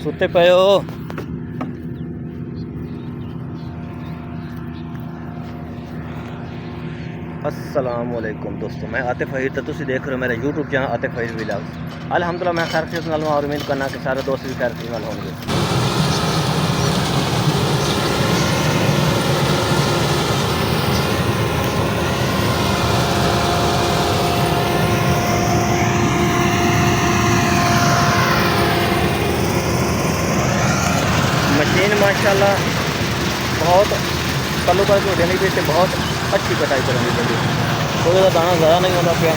सुते पे हो। अस्सलाम वालेकुम दोस्तों, मैं आतिफ फहीर तो तुम देख रहे हो मेरा यूट्यूब चैनल आतिफ फहीर व्लॉग्स। अल्हम्दुलिल्लाह मैं खैर खैरियत नाल और उम्मीद करना कि सारे दोस्त भी खैर खैरियत नाल होंगे। मशीन माशाल्लाह बहुत कल्लू पर तो देनी भी बहुत अच्छी कटाई करेंगी जल्दी, कोई दाना ज़्यादा नहीं होता पिया।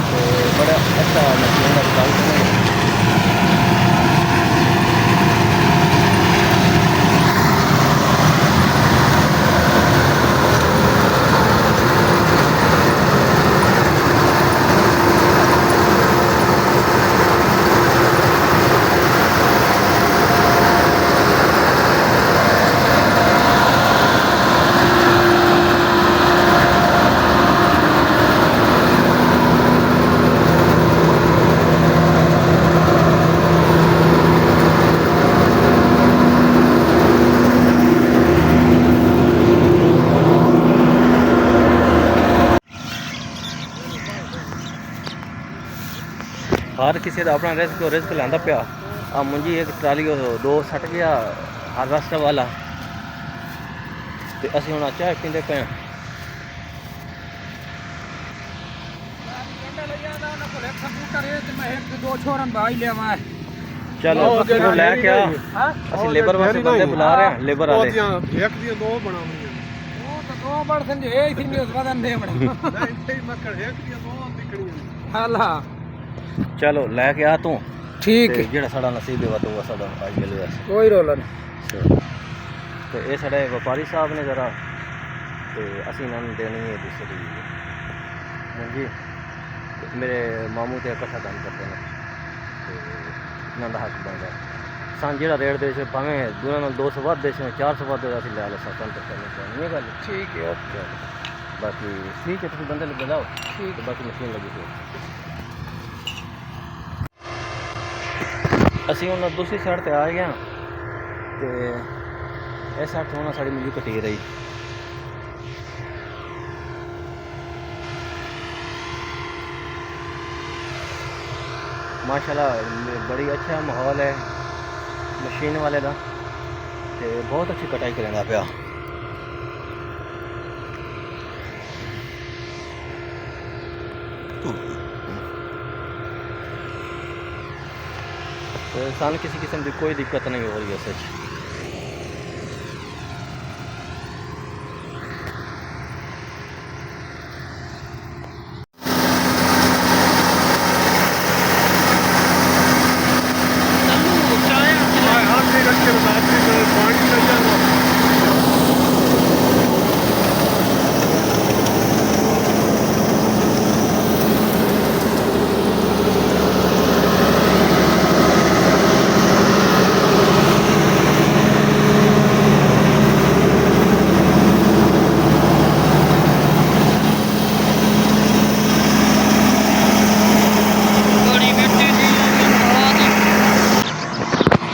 तो बड़ा अच्छा मशीन का काम करेंगे। हर किसी का अपना रिस्क लांदा पिया। आ मुंजी एक ट्राली दो सट गया हर रास्ते वाला, तो असी हुण चाय पींदे पे। चलो लैके आ, असि लेबर वास्ते बंदे बुला रहे हैं, लेबर वाले चलो लैके आ तू। ठीक है, जेड़ा साड़ा नसीब है तो साड़ा आज मिले कोई रोला नहीं। तो ये साढ़े व्यापारी साहब ने जरा तो असी इन्होंने देनी है दूसरी मुंजी। मेरे मामू तो इकट्ठा काम करते हैं, तो इन्हों का हक बनता है। सन जो रेट दे भावें दूर 200 वध दे 400 वध अभी लै लो सन तो करनी चाहिए गल। ठीक है ओके, बाकी ठीक है तुम बंदे लगे लाओ। ठीक है, बाकी मशीन लगी थी। असी हूँ दूसरी साइड पर आ गए, तो इस साइड तो साड़ी मुंजी कटी रही। माशाल्लाह बड़ी अच्छा माहौल है मशीन वाले का, तो बहुत अच्छी कटाई करेगा पिया। तो सन किसी किस्म की कोई दिक्कत नहीं हो रही है सच।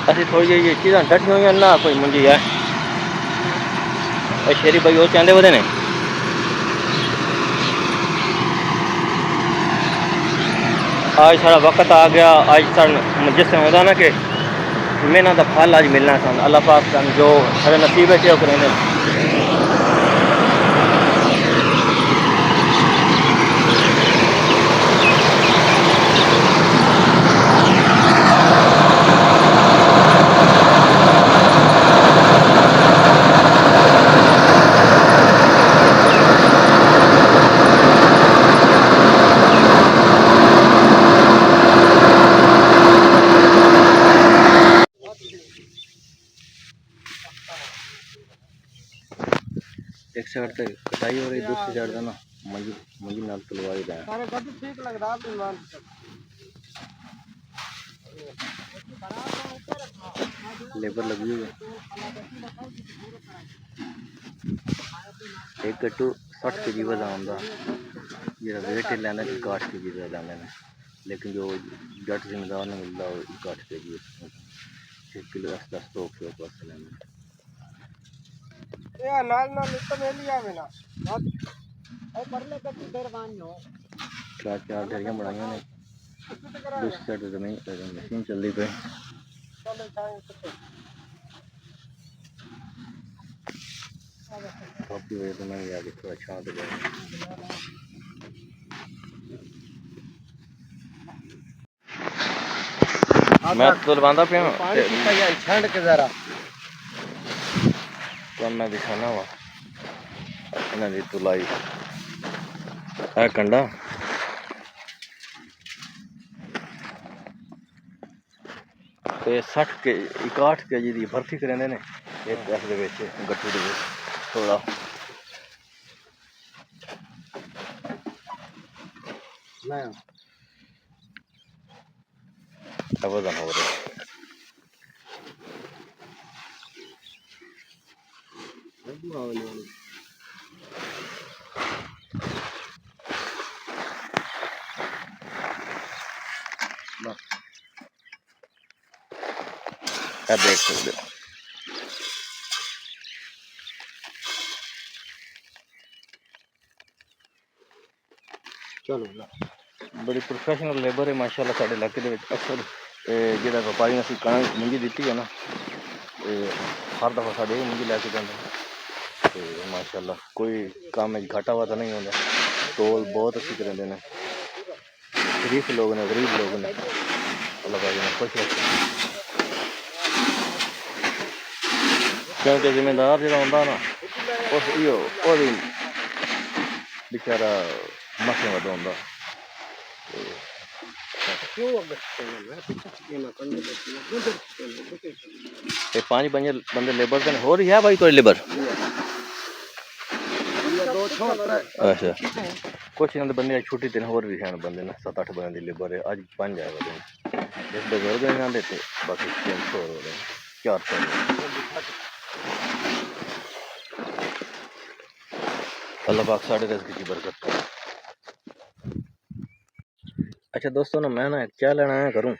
असी थोड़ी जी चीज़ा डटी हुई ना कोई मुंजी है शेरी भाई वो चाहते वो ने। आज सारा वक्त आ गया, आज सारा जिस तरह होता ना कि मेहनत का फल आज मिलना सन। अल्लाह पाक जो सारे नसीब है करेंगे। एक साइड से कटाई हो रही, दूसरी साइड से ना मंजी मंजी नाल तलवाई दें। ठीक लगता लेबर लगी हुई है। एक गट्टू 60 kg वजन आंदा, जो वेट लैंदा 60 kg लाने ने। लेकिन जो जट जिम्मेदार ने मिलता वो 8 के जी 1 किलो 10 तो के ऊपर से लेना ये नाल नाल तो मेली आवे ना और परले कच्ची दरबान हो चार ढेरियां बनाई ने दूसरी साइड जमीन मशीन चल रही पे काफी वजह से मैं आगे थोड़ा छांट गया मैं तो बांधा पे छंड के जरा तो मैं दिखाना वा इन्हें दी तुलाई है कंडा तो 60 के 61 के जी दी भर्ती करेंदे ने एक दस दे विच गट्टू दे विच थोड़ा मैं वजन हो रहा है देख सकते हो चलो बड़ी प्रोफेशनल लेबर है माशाल्लाह साढ़े इलाके दे विच अक्सर जेड़ा व्यापारी ने कणक मंजी दी है ना हर दफा साढ़े मंजी लैके जाते तो माशाल्लाह कोई काम में घाटा वाटा नहीं होता तोल बहुत अच्छी करेंगे ने शरीफ लोग ने गरीब लोग ने अल्लाह पाक ने खुश रखे क्योंकि जिम्मेदार जो होंदा ना उस इो भी बेचारा मसें वध होंदा ये 5 बंदे लेबर देने हो रही है भाई कोई लेबर अच्छा कुछ इन्होंने बंदे छुट्टी दिन होर भी हैं बंदे ने 7-8 बंदे की लेबर है अज 5 आएगा दिन इस बुजुर्ग इन्होंने देते बाकी 300 हो रहे 400 अल्लाह पाक साढ़े रिज़्क़ की बरकत करे। अच्छा दोस्तों ना मैं ना क्या लेना है करूँ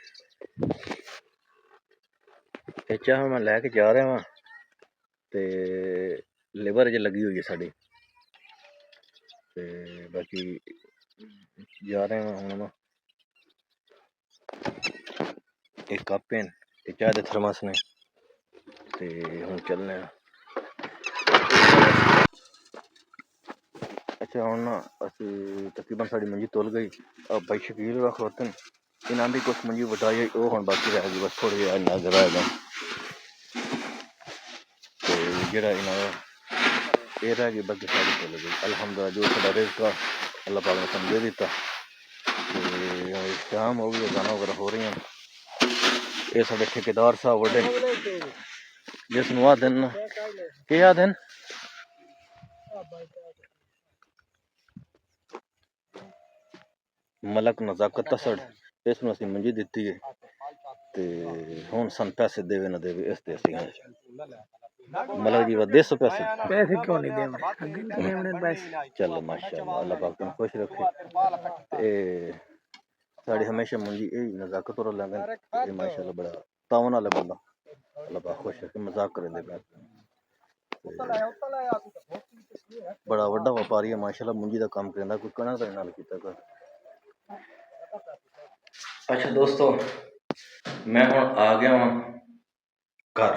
चाह मैं लैके जा रहा वहाँ तो लेबर अजे लगी हुई है साड़ी बाकी जा रहे हैं हम एक कप हैं एक चाय के थर्मस ने ते हम चलने अच्छा हम ना असी तकरीबन साड़ी मंजी तुल गई अब भाई शकील वा खलोते इन्हों भी कुछ मंजी वटाई वो हम बाकी रह गई बस थोड़ी नजर आएगा तो जरा इन्हों ये रह गई बाकी साड़ी तुल गई अल्हम्दुलिल्लाह जो साडा रिज़्क़ अल्लाह पाक ने समझे दिता शाम हो गई गाना वगैरह हो रही हैं ये साढ़े ठेकेदार साहब बड़े जिसनों आ दिन के आ दिन मलक नजाकत तसड़ इसनों असीं मंजी दिती है ते हुण सन पैसे देवे ना देवे इस ते असीं मलक जी दे सो पैसे पैसे क्यों नहीं देवने पैसे चलो माशाल्लाह अल्लाह पाक तुम खुश रखे ते साड़ी हमेशा मंजी यही नजाकत और लैंदे ये माशाल्लाह बड़ा तावन वाला बंदा अल्लाह पाक खुश रखे मजाक करेंदे पे बड़ा वड्डा व्यापारी है माशाल्लाह मुंजी का काम करेंदा कोई कणक दा नाल कीता कर अच्छा दोस्तों मैं हुण आ गया वहां घर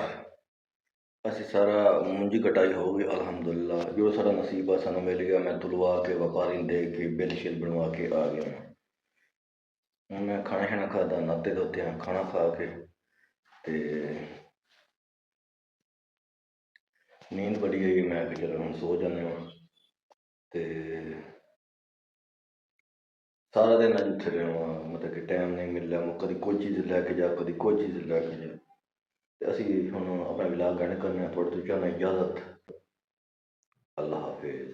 असी सारा मुंजी कटाई हो गई अल्हम्दुलिल्लाह जो सारा नसीब है सानू मिल गया मैं तुलवा के व्यापारी दे के बिल शिल बनवा के आ गया हूँ मैं खाना शाना खाता नाते धोते हैं खाना खा के ते नींद बड़ी आई मैं चलो हम सो जाने ते सारा दिन अज उत्थे रहा मतलब कि टाइम नहीं मिल रहा कभी कोई चीज़ लैके जा कभी कोई चीज़ लैके जा ते असी हुण अपना विलाग एंड करने थोड़े तो चाहना इजाज़त अल्लाह हाफिज़।